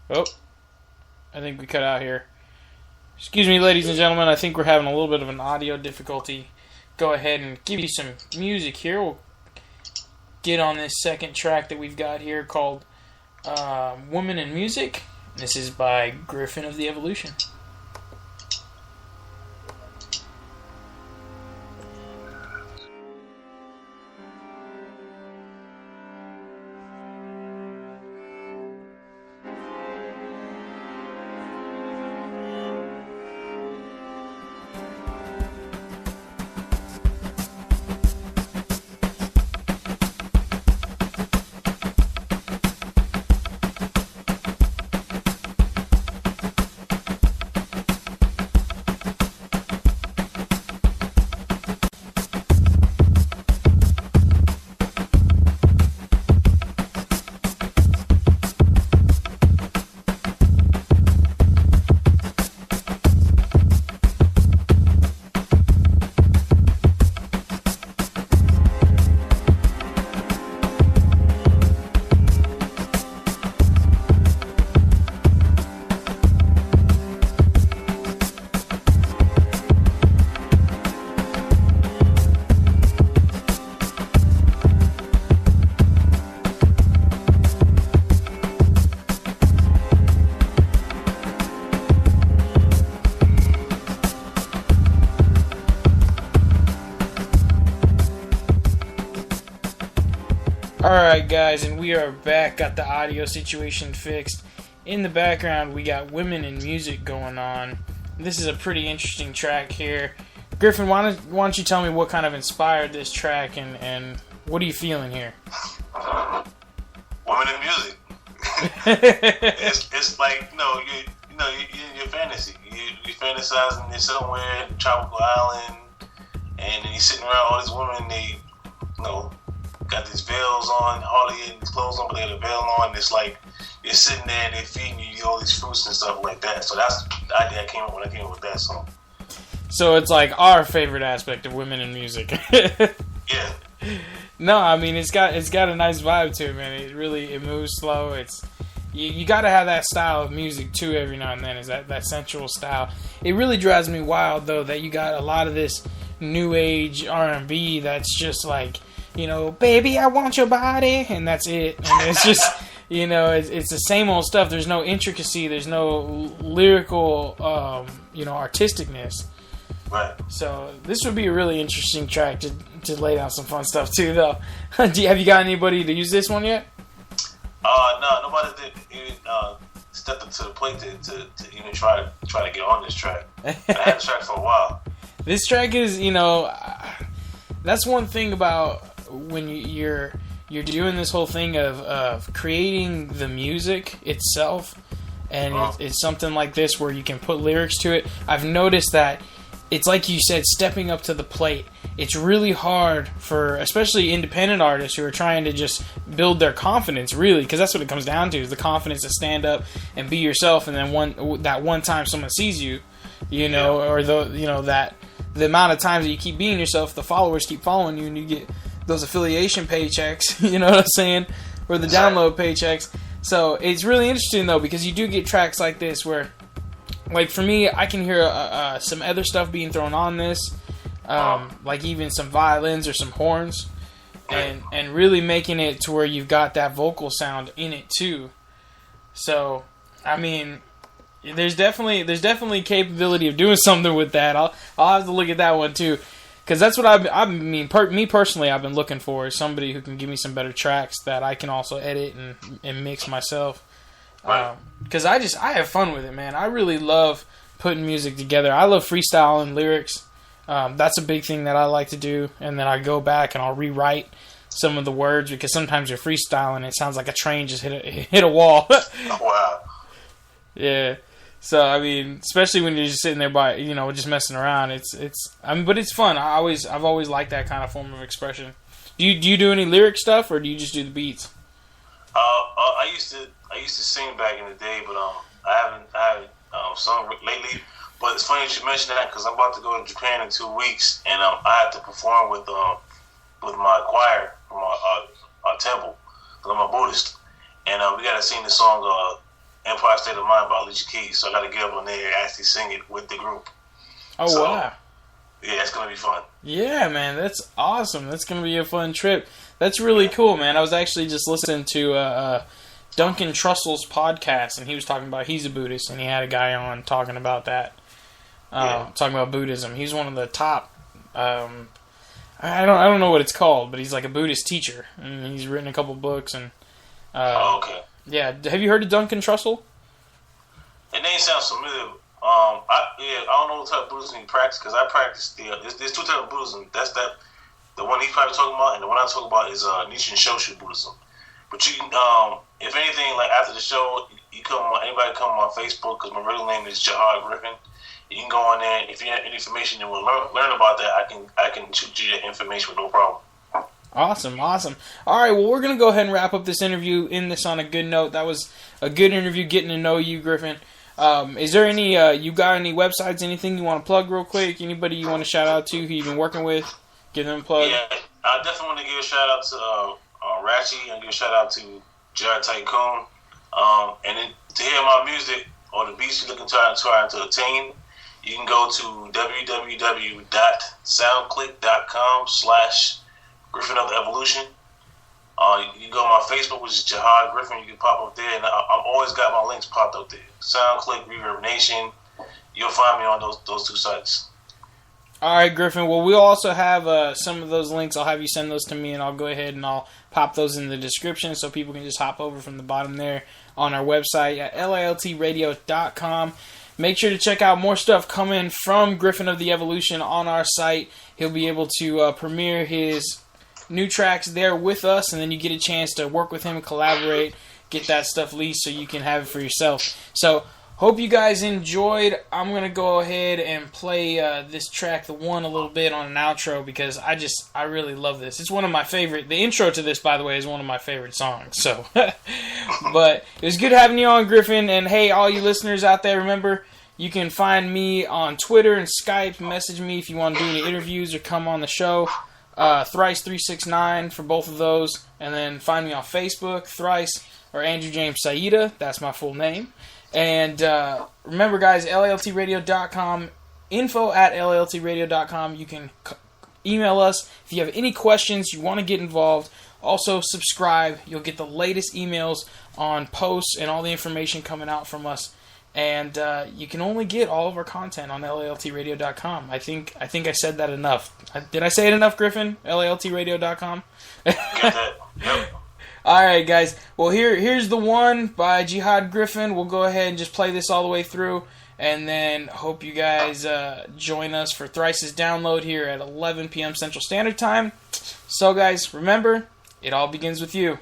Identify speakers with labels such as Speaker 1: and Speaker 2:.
Speaker 1: Oh, I think we cut out here. Excuse me, ladies and gentlemen. I think we're having a little bit of an audio difficulty. Go ahead and give you some music here. We'll get on this second track that we've got here called Woman in Music. This is by Griffin of the Evolution. Alright guys, and we are back, got the audio situation fixed. In the background we got Women in Music going on. This is a pretty interesting track here. Griffin, why don't you tell me what kind of inspired this track and what are you feeling here?
Speaker 2: Women in music. it's like, you're in your fantasy. You fantasizing you're somewhere, tropical island, and then you're sitting around all these women, they, got these veils on, hardly getting clothes on, but they got a veil on. It's like you're sitting there and they're feeding you all these fruits and stuff like that. So that's the idea I came up when I came up with that song.
Speaker 1: So it's like our favorite aspect of women in music.
Speaker 2: Yeah.
Speaker 1: No, I mean it's got a nice vibe to it, man. It moves slow. It's you got to have that style of music too. Every now and then is that sensual style. It really drives me wild though that you got a lot of this new age R&B that's just like, baby, I want your body, and that's it. And it's just, it's the same old stuff. There's no intricacy. There's no lyrical, artisticness.
Speaker 2: Right.
Speaker 1: So this would be a really interesting track to lay down some fun stuff too, though. Have you got anybody to use this one yet?
Speaker 2: No, nobody did even step up to the plate to even try to get on this track. I had this track for a while.
Speaker 1: This track is, that's one thing about when you're doing this whole thing of creating the music itself, and it's something like this where you can put lyrics to it. I've noticed that it's like you said, stepping up to the plate. It's really hard for especially independent artists who are trying to just build their confidence, really, because that's what it comes down to, is the confidence to stand up and be yourself, and then one time someone sees you, or that the amount of times that you keep being yourself, the followers keep following you, and you get those affiliation paychecks, you know what I'm saying, or the download paychecks. So it's really interesting though, because you do get tracks like this where, like for me, I can hear some other stuff being thrown on this, like even some violins or some horns, and really making it to where you've got that vocal sound in it too. So I mean, there's definitely capability of doing something with that. I'll have to look at that one too. Because that's what me personally, I've been looking for, is somebody who can give me some better tracks that I can also edit and mix myself. Because I have fun with it, man. I really love putting music together. I love freestyling lyrics. That's a big thing that I like to do. And then I go back and I'll rewrite some of the words, because sometimes you're freestyling and it sounds like a train just hit a wall.
Speaker 2: Wow.
Speaker 1: Yeah. So I mean, especially when you're just sitting there by, just messing around, but it's fun. I've always liked that kind of form of expression. Do you do any lyric stuff, or do you just do the beats?
Speaker 2: I used to sing back in the day, but I haven't sung lately. But it's funny that you mention that, because I'm about to go to Japan in 2 weeks, and I have to perform with my choir from our temple, because I'm a Buddhist, and we got to sing the song Empire State of Mind by Alicia Keys. So I got to get up on there and actually sing it with the group.
Speaker 1: Oh, so, wow.
Speaker 2: Yeah, it's going to be fun.
Speaker 1: Yeah, man, that's awesome. That's going to be a fun trip. That's really cool, man. I was actually just listening to Duncan Trussell's podcast, and he was talking about, he's a Buddhist, and he had a guy on talking about that, talking about Buddhism. He's one of the top, I don't know what it's called, but he's like a Buddhist teacher, and he's written a couple books, and
Speaker 2: okay.
Speaker 1: Yeah, have you heard of Duncan Trussell?
Speaker 2: The name sounds familiar. I don't know what type of Buddhism you practice, because I practice there's two types of Buddhism. That's the one he's probably talking about, and the one I talk about is Nichiren Shoshu Buddhism. But you can, if anything, like after the show, anybody come on my Facebook, because my real name is Jihad Griffin. You can go on there. If you have any information you want to learn about that, I can shoot you the information with no problem.
Speaker 1: Awesome. All right, well, we're going to go ahead and wrap up this interview, end this on a good note. That was a good interview, getting to know you, Griffin. Is there any, you got any websites, anything you want to plug real quick? Anybody you want to shout out to who you've been working with? Give them a plug.
Speaker 2: Yeah, I definitely want to give a shout out to Ratchy, and give a shout out to Jared Tycoon. And then to hear my music or the beats you're looking to attain, you can go to www.soundclick.com/Griffin Of The Evolution. You can go on my Facebook, which is Jihad Griffin. You can pop up there, and I've always got my links popped up there. SoundClick, Reverb Nation. You'll find me on those two sites.
Speaker 1: All right, Griffin. Well, we'll also have some of those links. I'll have you send those to me, and I'll go ahead and I'll pop those in the description so people can just hop over from the bottom there on our website at LILTradio.com. Make sure to check out more stuff coming from Griffin of the Evolution on our site. He'll be able to premiere his new tracks there with us, and then you get a chance to work with him, collaborate, get that stuff leased so you can have it for yourself. So, hope you guys enjoyed. I'm going to go ahead and play this track, The One, a little bit on an outro because I really love this. It's one of my favorite. The intro to this, by the way, is one of my favorite songs. So, but it was good having you on, Griffin. And hey, all you listeners out there, remember, you can find me on Twitter and Skype. Message me if you want to do any interviews or come on the show. Thrice369 for both of those. And then find me on Facebook, Thrice, or Andrew James Saida. That's my full name. And remember, guys, LILTradio.com, info@LILTradio.com. You can email us if you have any questions, you want to get involved. Also, subscribe. You'll get the latest emails on posts and all the information coming out from us. And you can only get all of our content on LILTradio.com. I think I said that enough. Did I say it enough, Griffin? LILTradio.com?
Speaker 2: Got that. Yep.
Speaker 1: Alright, guys. Well, here's The One by Jihad Griffin. We'll go ahead and just play this all the way through. And then hope you guys join us for Thrice's download here at 11 p.m. Central Standard Time. So, guys, remember, it all begins with you.